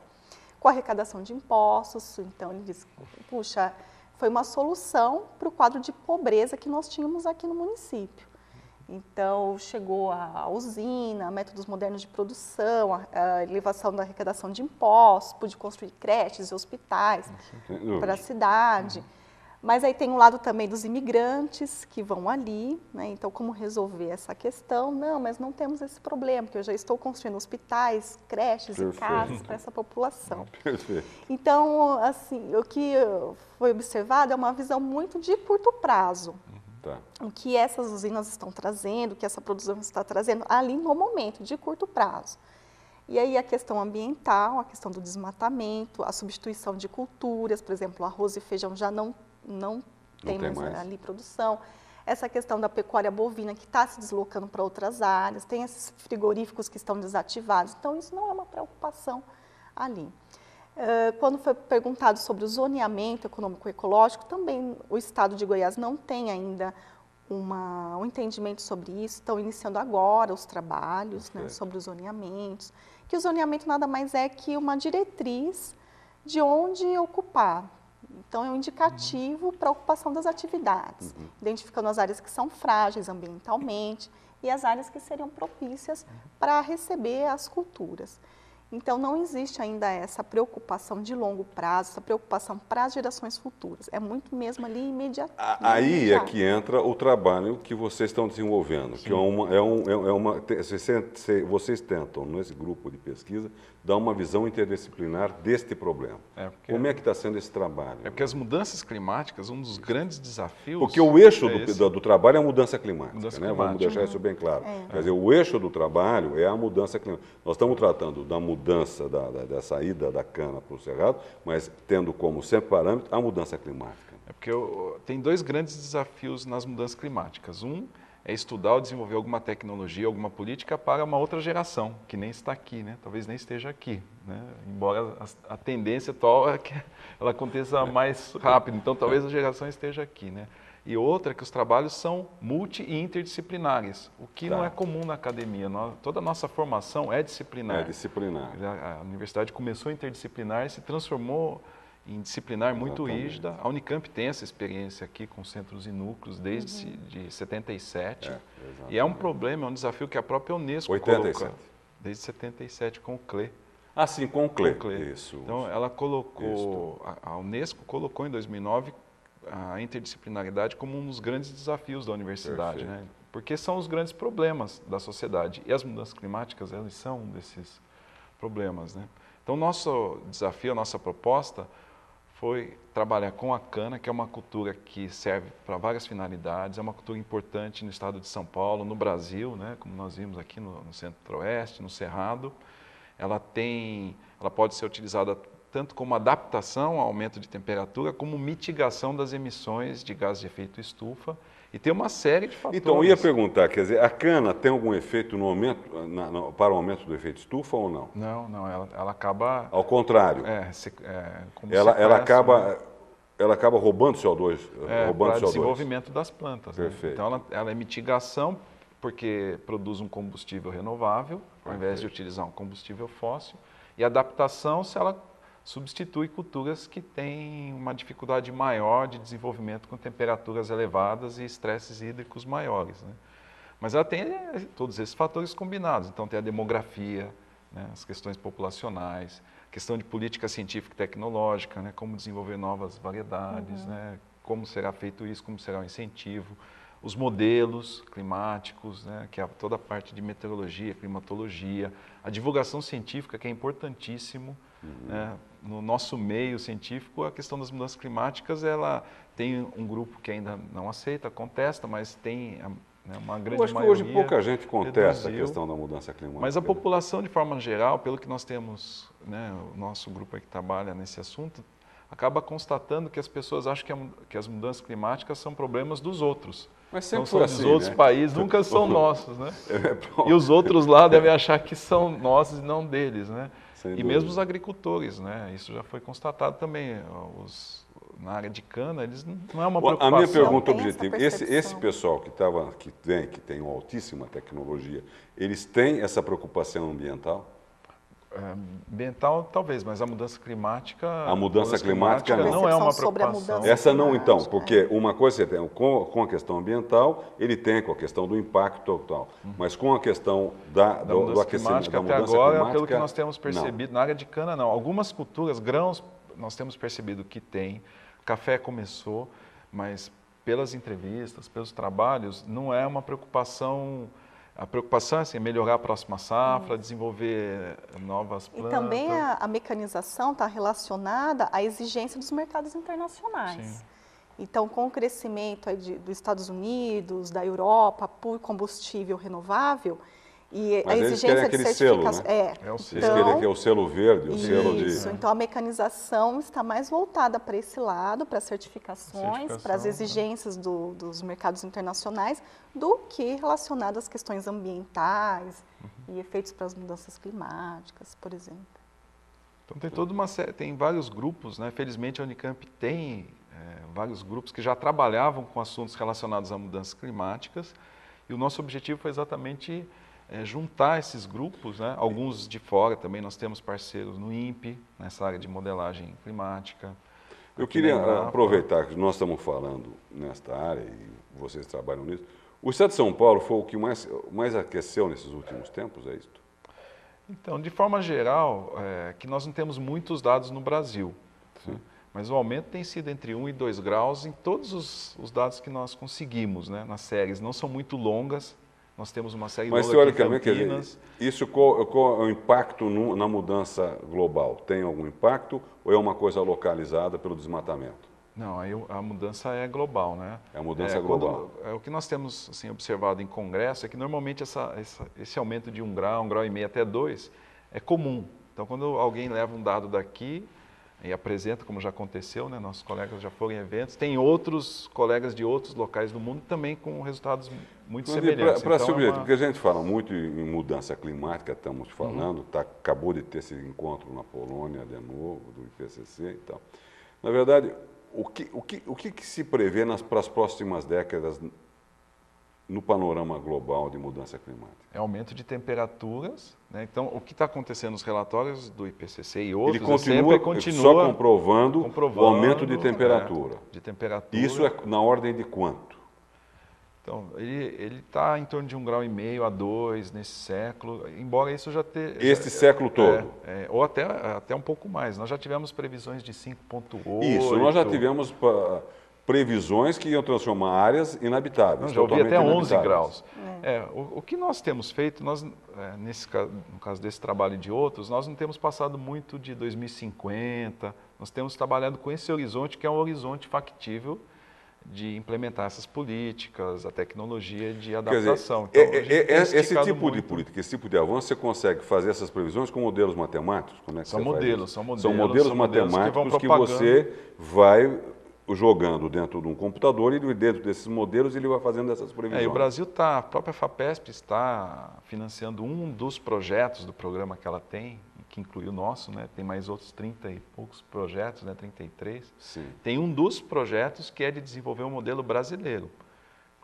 Com a arrecadação de impostos, então ele diz, puxa, foi uma solução para o quadro de pobreza que nós tínhamos aqui no município. Então, chegou a usina, métodos modernos de produção, a elevação da arrecadação de impostos, pude construir creches e hospitais para a cidade. Mas aí tem um lado também dos imigrantes que vão ali, né? Então, como resolver essa questão? Não, mas não temos esse problema, porque eu já estou construindo hospitais, creches e casas para essa população. Então, assim, o que foi observado é uma visão muito de curto prazo. O que essas usinas estão trazendo, o que essa produção está trazendo ali no momento, de curto prazo. E aí a questão ambiental, a questão do desmatamento, a substituição de culturas, por exemplo, arroz e feijão já não tem mais ali produção. Essa questão da pecuária bovina que está se deslocando para outras áreas, tem esses frigoríficos que estão desativados, então isso não é uma preocupação ali. Quando foi perguntado sobre o zoneamento econômico-ecológico, também o estado de Goiás não tem ainda um entendimento sobre isso, estão iniciando agora os trabalhos, né, sobre os zoneamentos, que o zoneamento nada mais é que uma diretriz de onde ocupar. Então, é um indicativo para a ocupação das atividades, identificando as áreas que são frágeis ambientalmente e as áreas que seriam propícias para receber as culturas. Então, não existe ainda essa preocupação de longo prazo, essa preocupação para as gerações futuras. É muito mesmo ali imediato. Aí é que entra o trabalho que vocês estão desenvolvendo, que vocês tentam, nesse grupo de pesquisa, dar uma visão interdisciplinar deste problema. Como é que está sendo esse trabalho? É porque as mudanças climáticas, um dos grandes desafios... Porque o eixo do trabalho é a mudança climática, né? Vamos deixar isso bem claro. Quer dizer, o eixo do trabalho é a mudança climática. Nós estamos tratando da mudança da saída da cana para o cerrado, mas tendo como sempre parâmetro a mudança climática. É porque tem dois grandes desafios nas mudanças climáticas. Um é estudar ou desenvolver alguma tecnologia, alguma política para uma outra geração, que nem está aqui, né? Talvez nem esteja aqui, né? Embora a tendência atual é que ela aconteça mais rápido, então talvez a geração esteja aqui, né? E outra é que os trabalhos são multi e interdisciplinares, o que não é comum na academia. Toda a nossa formação é disciplinar. É disciplinar. A universidade começou interdisciplinar e se transformou em disciplinar muito rígida. A Unicamp tem essa experiência aqui com centros e núcleos desde de 77. E é um problema, é um desafio que a própria Unesco 87. colocou. Desde 77 com o CLE. Ah, sim, com o CLE. Isso. Então, ela colocou, a Unesco colocou em 2009 a interdisciplinaridade como um dos grandes desafios da universidade, né? Porque são os grandes problemas da sociedade. E as mudanças climáticas, elas são um desses problemas, né? Então, nosso desafio, a nossa proposta foi trabalhar com a cana, que é uma cultura que serve para várias finalidades, é uma cultura importante no estado de São Paulo, no Brasil, né? Como nós vimos aqui no Centro-Oeste, no Cerrado. Ela pode ser utilizada tanto como adaptação ao aumento de temperatura, como mitigação das emissões de gases de efeito estufa, e tem uma série de fatores. Então, eu ia perguntar, quer dizer, a cana tem algum efeito para o aumento do efeito estufa ou não? Não, ela acaba... Ao contrário. Ela acaba roubando CO2. Para o desenvolvimento das plantas. Perfeito. Né? Então, ela é mitigação, porque produz um combustível renovável, ao invés de utilizar um combustível fóssil, e adaptação se ela substitui culturas que têm uma dificuldade maior de desenvolvimento com temperaturas elevadas e estresses hídricos maiores, né? Mas ela tem todos esses fatores combinados. Então, tem a demografia, né, as questões populacionais, questão de política científica e tecnológica, né, como desenvolver novas variedades, né, como será feito isso, como será o incentivo, os modelos climáticos, né, que é toda a parte de meteorologia, climatologia, a divulgação científica, que é importantíssimo. Né, no nosso meio científico, a questão das mudanças climáticas, ela tem um grupo que ainda não aceita, contesta, mas tem uma grande maioria. Eu acho que hoje pouca gente contesta reduziu, a questão da mudança climática. Mas a população, de forma geral, pelo que nós temos, né, o nosso grupo aí que trabalha nesse assunto, acaba constatando que as pessoas acham que as mudanças climáticas são problemas dos outros. Mas sempre são foi dos assim, outros né? países, nunca são nossos, né? E os outros lá devem achar que são nossos e não deles, né? Sem e dúvida. mesmo os agricultores, né? Isso já foi constatado também. Na área de cana, eles não é uma preocupação. A minha pergunta Não tem objetiva, essa esse percepção. pessoal que tem uma altíssima tecnologia, eles têm essa preocupação ambiental? Ambiental, talvez, mas a mudança climática... A mudança climática não. não é uma Percepção sobre a preocupação. mudança Essa não, então, climática, porque uma coisa você tem com a questão ambiental, ele tem com a questão do impacto total, mas com a questão do mudança aquecimento, climática, da até mudança agora, climática, pelo que nós temos percebido, não. na área de cana não. Algumas culturas, grãos, nós temos percebido que tem. Café começou, mas pelas entrevistas, pelos trabalhos, não é uma preocupação. A preocupação é assim, melhorar a próxima safra, desenvolver novas plantas. E também a mecanização está relacionada à exigência dos mercados internacionais. Sim. Então, com o crescimento aí dos Estados Unidos, da Europa, por combustível renovável, e Mas a eles querem exigência de aquele selo, certificação... né? É o Eles selo. querem que é o selo verde, o selo de... Isso, então a mecanização está mais voltada para esse lado, para as certificações, para as exigências dos mercados internacionais, do que relacionado às questões ambientais e efeitos para as mudanças climáticas, por exemplo. Então tem toda uma série, tem vários grupos, né? Felizmente a Unicamp tem vários grupos que já trabalhavam com assuntos relacionados a mudanças climáticas, e o nosso objetivo foi exatamente juntar esses grupos, né? Alguns de fora também, nós temos parceiros no INPE, nessa área de modelagem climática. Eu queria aproveitar que nós estamos falando nesta área e vocês trabalham nisso. O Estado de São Paulo foi o que mais aqueceu nesses últimos tempos, é isso? Então, de forma geral, que nós não temos muitos dados no Brasil, né? Mas o aumento tem sido entre 1 e 2 graus em todos os dados que nós conseguimos, né? Nas séries. Não são muito longas. Nós temos uma série Mas, longa aqui em teoricamente, Campinas. isso qual é o impacto na mudança global? Tem algum impacto ou é uma coisa localizada pelo desmatamento? Não, aí a mudança é global, né? É a mudança global. O que nós temos assim, observado em congresso é que normalmente esse aumento de 1 grau e meio até 2 é comum. Então, quando alguém leva um dado daqui e apresenta, como já aconteceu, né? Nossos colegas já foram em eventos, tem outros colegas de outros locais do mundo também com resultados muito semelhantes. Para ser objetivo, porque a gente fala muito em mudança climática, estamos falando, acabou de ter esse encontro na Polônia de novo, do IPCC e tal. Na verdade, o que se prevê para as próximas décadas no panorama global de mudança climática? É aumento de temperaturas, né? Então, o que está acontecendo nos relatórios do IPCC e outros ele continua só comprovando o aumento de temperatura. De temperatura. Isso é na ordem de quanto? Então, ele está em torno de 1 grau e meio a 2 nesse século, embora isso já tenha... Este século todo? Ou até um pouco mais. Nós já tivemos previsões de 5,8... Isso, nós já tivemos previsões que iam transformar áreas inabitáveis. Não, já ouvi até 11 graus. O que nós temos feito, no caso desse trabalho e de outros, nós não temos passado muito de 2050, nós temos trabalhado com esse horizonte, que é um horizonte factível de implementar essas políticas, a tecnologia de adaptação. Quer dizer, então, esse tipo de política, esse tipo de avanço, você consegue fazer essas previsões com modelos matemáticos? Como é que são modelos matemáticos que você vai jogando dentro de um computador e dentro desses modelos ele vai fazendo essas previsões. E o Brasil a própria FAPESP está financiando um dos projetos do programa que ela tem, que inclui o nosso, né? Tem mais outros 30 e poucos projetos, né? 33. Sim. Tem um dos projetos que é de desenvolver um modelo brasileiro.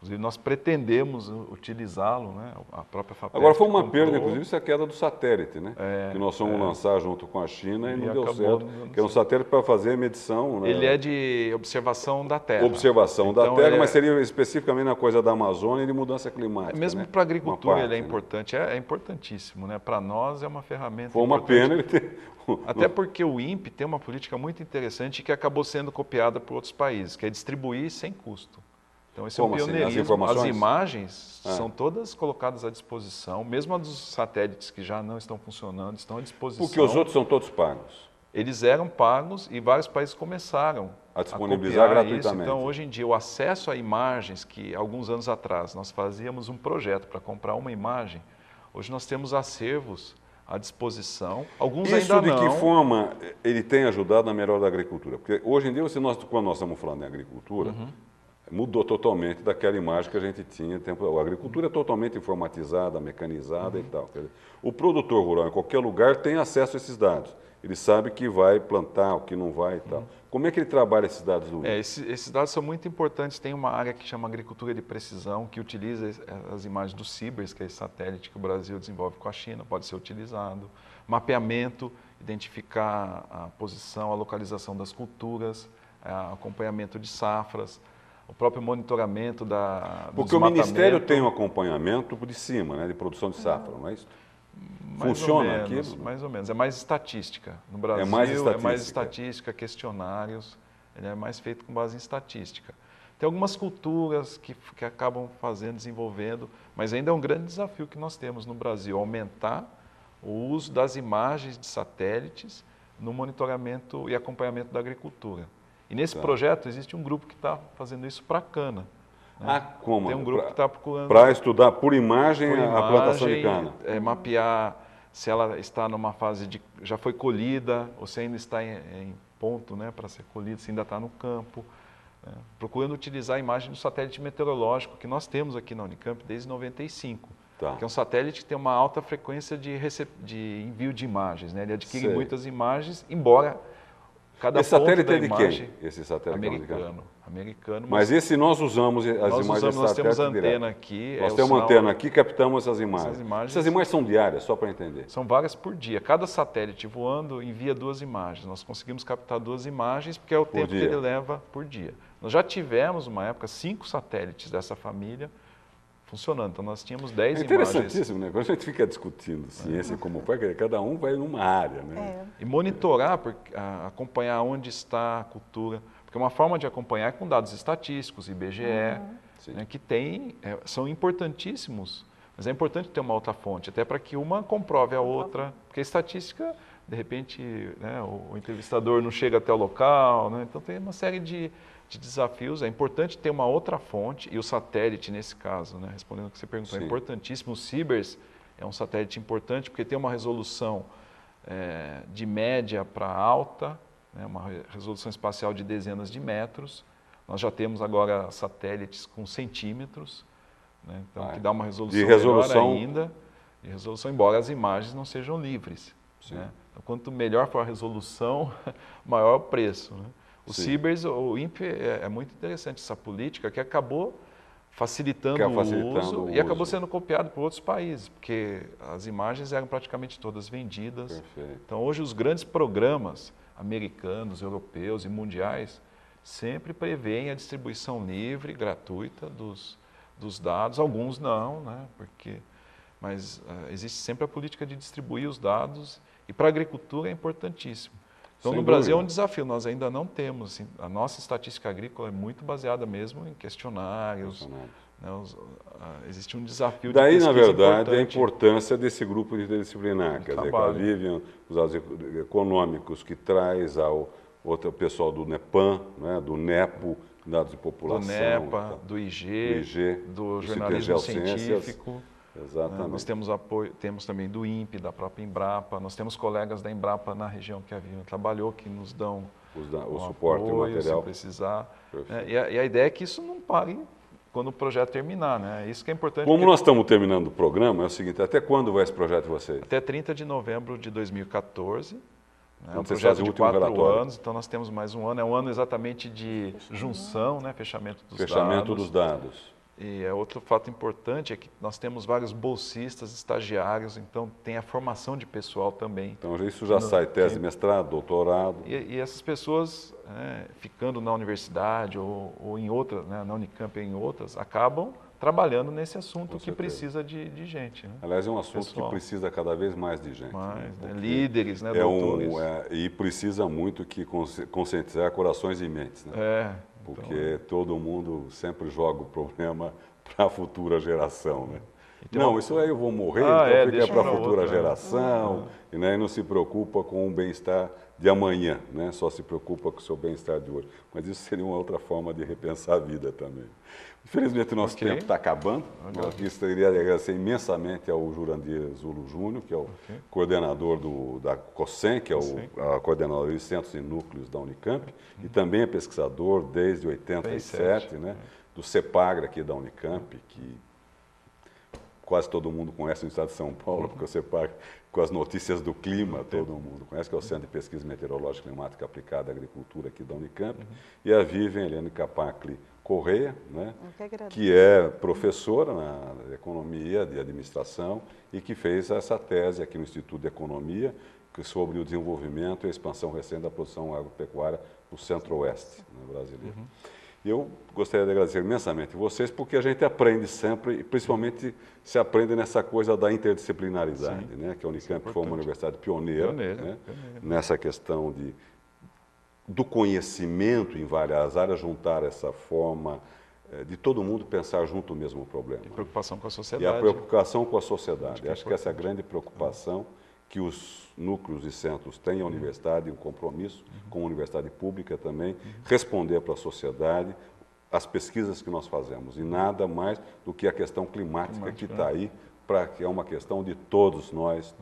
Inclusive, nós pretendemos utilizá-lo, né? A própria FAPESP. Agora, foi uma perda, inclusive, essa queda do satélite, né? Que nós fomos lançar junto com a China e não deu certo. Que é um satélite para fazer medição. Né? Ele é de observação da Terra. Observação da Terra, mas seria especificamente na coisa da Amazônia e de mudança climática. Mesmo né? para a agricultura ele é importante, é importantíssimo. Né? Para nós é uma ferramenta Foi uma importante. pena ele ter... Até porque o INPE tem uma política muito interessante que acabou sendo copiada por outros países, que é distribuir sem custo. Então, esse é o pioneirismo. As imagens são todas colocadas à disposição, mesmo as dos satélites que já não estão funcionando, estão à disposição. Porque os outros são todos pagos. Eles eram pagos e vários países começaram a disponibilizar gratuitamente. Isso. Então, hoje em dia, o acesso a imagens, que alguns anos atrás nós fazíamos um projeto para comprar uma imagem, hoje nós temos acervos à disposição, alguns ainda não. Isso de que forma ele tem ajudado na melhora da agricultura? Porque hoje em dia, quando nós estamos falando em agricultura, mudou totalmente daquela imagem que a gente tinha. A agricultura é totalmente informatizada, mecanizada e tal. O produtor rural, em qualquer lugar, tem acesso a esses dados. Ele sabe que vai plantar, o que não vai e tal. Como é que ele trabalha esses dados do INPE? Esses dados são muito importantes. Tem uma área que chama agricultura de precisão, que utiliza as imagens do CIBERS, que é esse satélite que o Brasil desenvolve com a China, pode ser utilizado. Mapeamento, identificar a posição, a localização das culturas, acompanhamento de safras, o próprio monitoramento da Porque o Ministério tem um acompanhamento de cima, né, de produção de safra, não é isso? Funciona aquilo? Mais ou menos. É mais estatística. No Brasil é mais estatística, questionários. Ele é mais feito com base em estatística. Tem algumas culturas que acabam desenvolvendo, mas ainda é um grande desafio que nós temos no Brasil, aumentar o uso das imagens de satélites no monitoramento e acompanhamento da agricultura. E nesse projeto existe um grupo que está fazendo isso para a cana. Né? Como? Tem um grupo que está procurando... Para estudar por imagem a plantação de cana. Mapear se ela está numa fase de... já foi colhida, ou se ainda está em ponto, né, para ser colhida, se ainda está no campo. Né? Procurando utilizar a imagem do satélite meteorológico que nós temos aqui na Unicamp desde 95. Que é um satélite que tem uma alta frequência de envio de imagens. Né? Ele adquire muitas imagens, embora... Esse satélite é de quem? Esse satélite americano. Mas esse nós usamos as imagens desse nós temos satélite antena aqui. Nós temos uma antena aqui e captamos essas imagens. Essas imagens são diárias, só para entender. São várias por dia. Cada satélite voando envia 2 imagens. Nós conseguimos captar 2 imagens porque é o tempo que ele leva por dia. Nós já tivemos, uma época, 5 satélites dessa família funcionando. Então, nós tínhamos 10 imagens. É interessantíssimo, né? Quando a gente fica discutindo ciência como foi, cada um vai numa área, né? E monitorar, acompanhar onde está a cultura. Porque uma forma de acompanhar é com dados estatísticos, IBGE, né, que são importantíssimos. Mas é importante ter uma outra fonte, até para que uma comprove a outra. Porque a estatística, de repente, né, o entrevistador não chega até o local. Né? Então, tem uma série de desafios. É importante ter uma outra fonte, e o satélite, nesse caso, né, respondendo o que você perguntou, é importantíssimo. O CIBERS é um satélite importante porque tem uma resolução de média para alta, né, uma resolução espacial de dezenas de metros. Nós já temos agora satélites com centímetros, né, então que dá uma resolução melhor ainda, de resolução, embora as imagens não sejam livres. Né? Então, quanto melhor for a resolução, maior o preço. Né? O CIBERS, o INPE, é muito interessante essa política que acabou facilitando o uso e acabou sendo copiado por outros países, porque as imagens eram praticamente todas vendidas. Então, hoje, os grandes programas americanos, europeus e mundiais sempre prevêem a distribuição livre, gratuita dos dados. Alguns não, né? Mas existe sempre a política de distribuir os dados e para a agricultura é importantíssimo. Então, no Brasil é um desafio, nós ainda não temos. Assim, a nossa estatística agrícola é muito baseada mesmo em questionários. Né, existe um desafio de pesquisa na verdade, importante. a importância desse grupo interdisciplinar, quer dizer, com a Vivian, os dados econômicos que traz ao outro pessoal do NEPAM, né, do NEPO, dados de população. Do NEPA, do IG, do jornalismo científico. Exatamente. Nós temos apoio, temos também do INPE, da própria Embrapa, nós temos colegas da Embrapa na região que a Vivian trabalhou, que nos dão o suporte, apoio, o material. se precisar. E a ideia é que isso não pare quando o projeto terminar, né? Isso que é importante. Como nós estamos terminando o programa, é o seguinte, até quando vai esse projeto de vocês? Até 30 de novembro de 2014. Então, um projeto de 4 anos, então nós temos mais um ano. É um ano exatamente de junção, né? Fechamento dos dados. E outro fato importante é que nós temos vários bolsistas, estagiários, então tem a formação de pessoal também. Então isso já sai tese de mestrado, doutorado. E essas pessoas, ficando na universidade ou em outras, né, na Unicamp e em outras, acabam trabalhando nesse assunto que precisa de gente. Né? Aliás, é um assunto que precisa cada vez mais de gente. Né? Líderes, né, doutores. E precisa muito que conscientizar corações e mentes. Né? Porque todo mundo sempre joga o problema para a futura geração. Né? Não, isso aí eu vou morrer, então fica para a futura geração, e não se preocupa com o bem-estar de amanhã, né? Só se preocupa com o seu bem-estar de hoje. Mas isso seria uma outra forma de repensar a vida também. Infelizmente, o nosso tempo está acabando. Eu queria agradecer imensamente ao Jurandir Zulo Júnior, que é o coordenador da COSEN, que é a coordenadora de Centros e Núcleos da Unicamp, e também é pesquisador desde 87, né? Do CEPAGRA aqui da Unicamp, que quase todo mundo conhece no estado de São Paulo, porque o CEPAGRA, com as notícias do clima, todo mundo conhece, que é o Centro de Pesquisa Meteorológica e Climática Aplicada à Agricultura aqui da Unicamp, e a Vivian Helene Capacli Correia, né, que é professora na Economia de Administração e que fez essa tese aqui no Instituto de Economia sobre o desenvolvimento e a expansão recente da produção agropecuária no Centro-Oeste, né, brasileiro. Eu gostaria de agradecer imensamente vocês, porque a gente aprende sempre, e principalmente se aprende nessa coisa da interdisciplinaridade, né? Que a Unicamp foi uma universidade pioneira, né? Nessa questão do conhecimento em várias áreas, juntar essa forma de todo mundo pensar junto o mesmo problema. E preocupação com a sociedade. E a preocupação com a sociedade. Acho que essa é a grande preocupação que os núcleos e centros têm a universidade, um compromisso com a universidade pública também, responder para a sociedade as pesquisas que nós fazemos. E nada mais do que a questão climática que está aí, que é uma questão de todos nós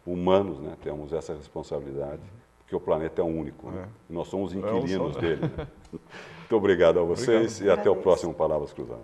humanos, né, temos essa responsabilidade, porque o planeta é único, né? E nós somos inquilinos dele. Né? Muito obrigado a vocês e até o próximo Palavras Cruzadas.